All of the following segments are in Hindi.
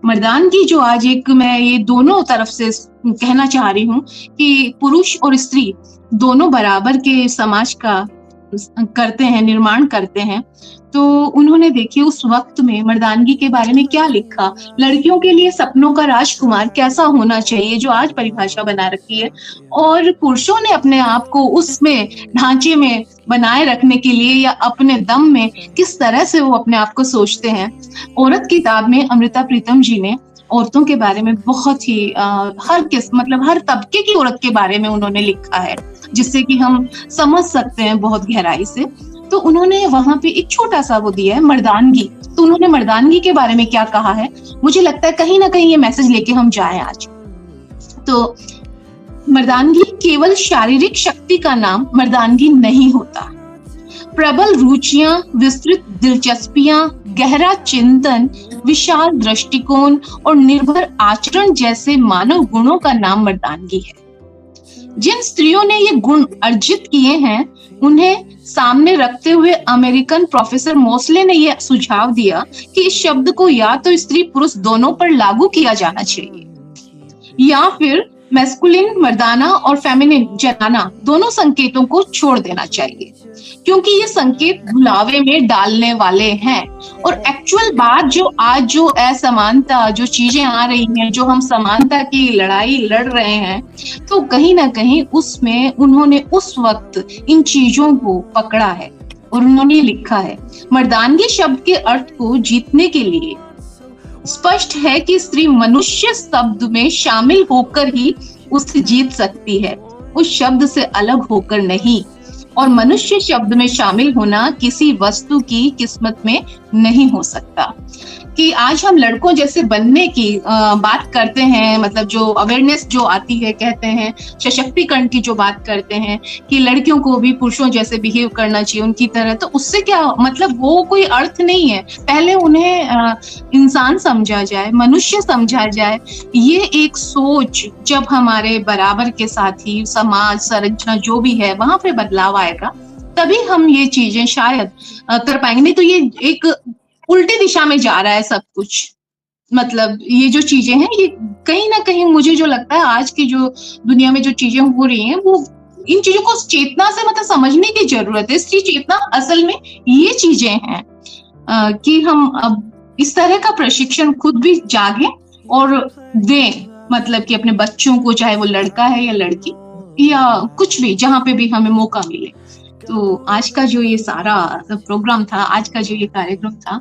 मर्दानगी जो आज एक मैं ये दोनों तरफ से कहना चाह रही हूँ कि पुरुष और स्त्री दोनों बराबर के समाज का करते हैं, निर्माण करते हैं। तो उन्होंने देखिए उस वक्त में मर्दानगी के बारे में क्या लिखा, लड़कियों के लिए सपनों का राजकुमार कैसा होना चाहिए जो आज परिभाषा बना रखी है, और पुरुषों ने अपने आप को उसमें ढांचे में बनाए रखने के लिए या अपने दम में किस तरह से वो अपने आप को सोचते हैं। औरत किताब में अमृता प्रीतम जी ने औरतों के बारे में बहुत ही हर तबके की औरत के बारे में उन्होंने लिखा है, जिससे कि हम समझ सकते हैं बहुत गहराई से। तो उन्होंने वहां पे एक छोटा सा वो दिया है मर्दानगी। तो उन्होंने मर्दानगी के बारे में क्या कहा है, मुझे लगता है कहीं ना कहीं ये मैसेज लेके हम जाएं आज। तो मर्दानगी केवल शारीरिक शक्ति का नाम मर्दानगी नहीं होता। प्रबल रुचियां, विस्तृत दिलचस्पियां, गहरा चिंतन, विशाल दृष्टिकोण और निर्भर आचरण जैसे मानव गुणों का नाम मर्दानगी है। जिन स्त्रियों ने ये गुण अर्जित किए हैं उन्हें सामने रखते हुए अमेरिकन प्रोफेसर मोस्ले ने यह सुझाव दिया कि इस शब्द को या तो स्त्री पुरुष दोनों पर लागू किया जाना चाहिए या फिर मैस्कुलिन मर्दाना और फेमिनिन जनाना दोनों संकेतों को छोड़ देना चाहिए, क्योंकि ये संकेत भुलावे में डालने वाले हैं। और एक्चुअल बात जो आज जो असमानता जो चीजें आ रही हैं, जो हम समानता की लड़ाई लड़ रहे हैं, तो कहीं ना कहीं उसमें उन्होंने उस वक्त इन चीजों को पकड़ा है और उन्होंने लिखा है। मर्दानगी शब्द के अर्थ को जीतने के लिए स्पष्ट है कि स्त्री मनुष्य शब्द में शामिल होकर ही उसे जीत सकती है, उस शब्द से अलग होकर नहीं। और मनुष्य शब्द में शामिल होना किसी वस्तु की किस्मत में नहीं हो सकता। कि आज हम लड़कों जैसे बनने की बात करते हैं, मतलब जो अवेयरनेस जो आती है, कहते हैं सशक्तिकरण की जो बात करते हैं कि लड़कियों को भी पुरुषों जैसे बिहेव करना चाहिए उनकी तरह, तो उससे क्या मतलब वो कोई अर्थ नहीं है। पहले उन्हें इंसान समझा जाए, मनुष्य समझा जाए। ये एक सोच जब हमारे बराबर के साथ ही समाज संरचना जो भी है वहां पे बदलाव आएगा, तभी हम ये चीजें शायद कर पाएंगे। नहीं तो ये एक उल्टी दिशा में जा रहा है सब कुछ। मतलब ये जो चीजें हैं ये कहीं ना कहीं मुझे जो लगता है आज की जो दुनिया में जो चीजें हो रही हैं वो इन चीजों को चेतना से मतलब समझने की जरूरत है। इसकी चेतना असल में ये चीजें हैं कि हम अब इस तरह का प्रशिक्षण खुद भी जागे और दें, मतलब कि अपने बच्चों को, चाहे वो लड़का है या लड़की या कुछ भी, जहां पे भी हमें मौका मिले। तो आज का जो ये सारा प्रोग्राम था, आज का जो ये कार्यक्रम था,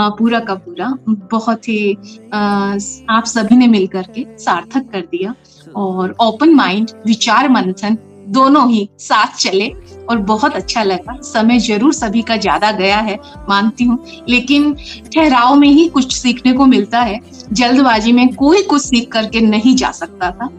पूरा का पूरा बहुत ही आप सभी ने मिलकर के सार्थक कर दिया। और ओपन माइंड, विचार मंथन दोनों ही साथ चले और बहुत अच्छा लगा। समय जरूर सभी का ज्यादा गया है, मानती हूँ, लेकिन ठहराव में ही कुछ सीखने को मिलता है। जल्दबाजी में कोई कुछ सीख करके नहीं जा सकता था।